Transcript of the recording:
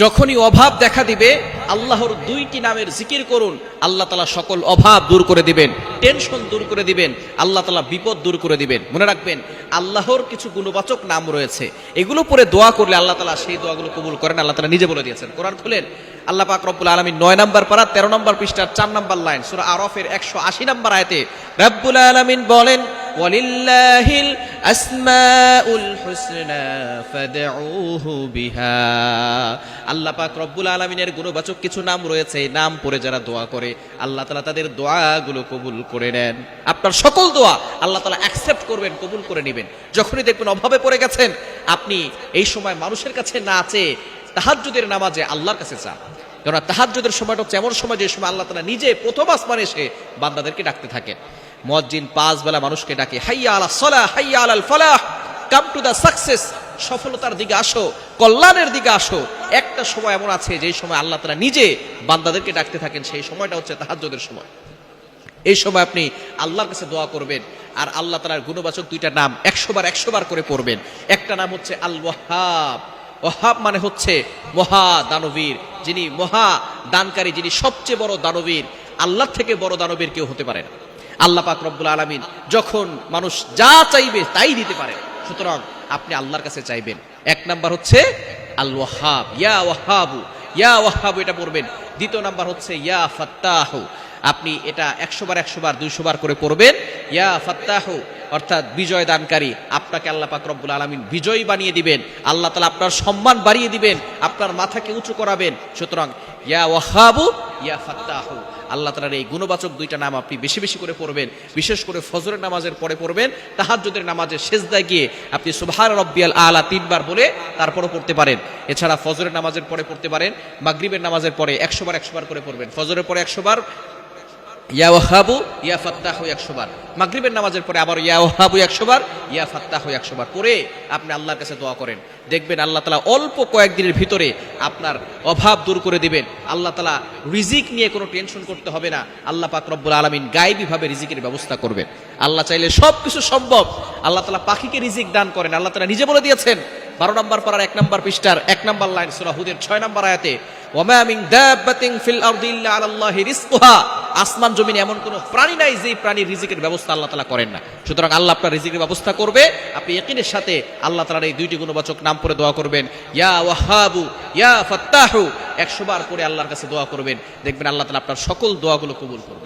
যখনই অভাব দেখা দিবে আল্লাহর দুইটি নামের জিকির করুন, আল্লাহ তাআলা সকল অভাব দূর করে দিবেন, টেনশন দূর করে দিবেন, আল্লাহ তাআলা বিপদ দূর করে দিবেন। মনে রাখবেন, আল্লাহর কিছু গুণবাচক নাম রয়েছে, এগুলো পরে দোয়া করলে আল্লাহ তাআলা সেই দোয়াগুলো কবুল করেন। আল্লাহ তাআলা নিজে বলে দিয়েছেন, কোরআন খুলেন, আল্লাহ পাক রব্বুল আলামিন 9 নম্বর পারা 13 নম্বর পৃষ্ঠার 4 নম্বর লাইন সূরা আরাফের 180 নম্বর আয়াতে রব্বুল আলামিন বলেন, ওয়ালিল্লাহিল আসমাউল হুসনা ফাদউহু বিহা। আল্লাহ পাক রব্বুল আলামিনের গুণবাচক কিছু নাম রয়েছে, এই নাম পড়ে যারা দোয়া করে আল্লাহ তাআলা তাদের দোয়াগুলো কবুল করে নেন। আপনার সকল দোয়া আল্লাহ তাআলা অ্যাকসেপ্ট করবেন, কবুল করে নেবেন। যখনই দেখবেন অভাবে পড়ে গেছেন, আপনি এই সময় মানুষের কাছে না চেয়ে তাহাজ্জুদের নামাজে আল্লাহর কাছে চান। কারণ তাহাজ্জুদের সময়টা হচ্ছে এমন সময় যে সময় আল্লাহ তাআলা নিজে প্রথম আসমানে এসে বান্দাদেরকে ডাকতে থাকেন। মুয়াজ্জিন 5 বেলা মানুষকে ডাকে, হাইয়া আলাস সালাহ, হাইয়া আলাল ফালাহ, কাম টু দা সাকসেস, সফলতার দিকে আসো, কল্যাণের দিকে আসো। একটা সময় এমন আছে যে সময় আল্লাহ তাআলা নিজে বান্দাদেরকে ডাকতে থাকেন, সেই সময়টা হচ্ছে তাহাজ্জুদের সময়। এই সময় আপনি আল্লাহর কাছে দোয়া করবেন, আর আল্লাহ তাআলার গুণবাচক দুইটা নাম 100 বার করে পড়বেন। একটা নাম হচ্ছে আল ওয়াহাব। ওয়াহাব মানে হচ্ছে মহা দানবীর, যিনি মহা দানকারী, যিনি সবচেয়ে বড় দানবীর। আল্লাহ থেকে বড় দানবীর কেউ হতে পারে না। আল্লাহ পাক রব্বুল আলামিন যখন মানুষ যা চাইবে তাই দিতে পারে, সুতরাং আপনি আল্লাহর কাছে চাইবেন। এক নাম্বার হচ্ছে আল ওয়াহাব, ইয়া ওয়াহাবু, ইয়া ওয়াহাবু, এটা পড়বেন। দ্বিতীয় নাম্বার হচ্ছে ইয়া ফাত্তাহু। আপনি এটা 100 বার 200 বার করে পড়বেন। ইয়া ফাত্তাহু অর্থাৎ বিজয় দানকারী। আপনাকে আল্লাহ পাক রব্বুল আলামিন বিজয়ী বানিয়ে দিবেন, আল্লাহ তাআলা আপনার সম্মান বাড়িয়ে দিবেন, আপনার মাথাকে উঁচু করাবেন। সুতরাং ইয়া ওয়াহাবু, ইয়া ফাত্তাহু, আল্লাহ তাআলার এই গুণবাচক দুইটা নাম আপনি বেশি বেশি করে পড়বেন। বিশেষ করে ফজরের নামাজের পরে পড়বেন, তাহাজ্জুদের নামাজে সিজদায় গিয়ে আপনি সুবহান রাব্বিয়াল আলা 3 বার বলে তারপরও পড়তে পারেন। এছাড়া ফজরের নামাজের পরে পড়তে পারেন, মাগরিবের নামাজের পরে 100 বার করে পড়বেন। ফজরের পরে 100 বার ইয়া ওয়াহাবু, ইয়া ফাত্তাহু 100 বার, মাগরিবের নামাজের পরে আবার ইয়া ওয়াহাবু 100 বার, ইয়া ফাত্তাহু 100 বার পরে আপনি আল্লাহর কাছে দোয়া করেন। দেখবেন আল্লাহ তাআলা অল্প কয়েকদিনের ভিতরে আপনার অভাব দূর করে দিবেন। আল্লাহ তাআলা রিজিক নিয়ে কোনো টেনশন করতে হবে না। আল্লাহ পাক রব্বুল আলামিন গায়বীভাবে রিজিকের ব্যবস্থা করবেন। আল্লাহ চাইলে সবকিছু সম্ভব। আল্লাহ তাআলা পাখিকে রিজিক দান করেন। আল্লাহ তাআলা নিজে বলে দিয়েছেন 12 নম্বর পারার 1 নম্বর পৃষ্ঠার 1 নম্বর লাইন সূরা হুদের 6 নম্বর আয়াতে, ওয়ামা মিন দাব্বাতিন ফিল আরদি ইল্লা আলাল্লাহি রিজকুহা। আসমান জমিনে এমন কোনো প্রাণী নাই যে প্রাণীর রিজিকের ব্যবস্থা আল্লাহ তাআলা করেন না। সুতরাং আল্লাহ আপনার রিজিকের ব্যবস্থা করবে। আপনি ইয়াকিনের সাথে আল্লাহ তাআলার এই দুইটি গুণবাচক নাম পড়ে দোয়া করবেন, ইয়া ওয়াহাবু, ইয়া ফাত্তাহু। 100 বার করে আল্লাহর কাছে দোয়া করবেন, দেখবেন আল্লাহ তাআলা আপনার সকল দোয়াগুলো কবুল করবে।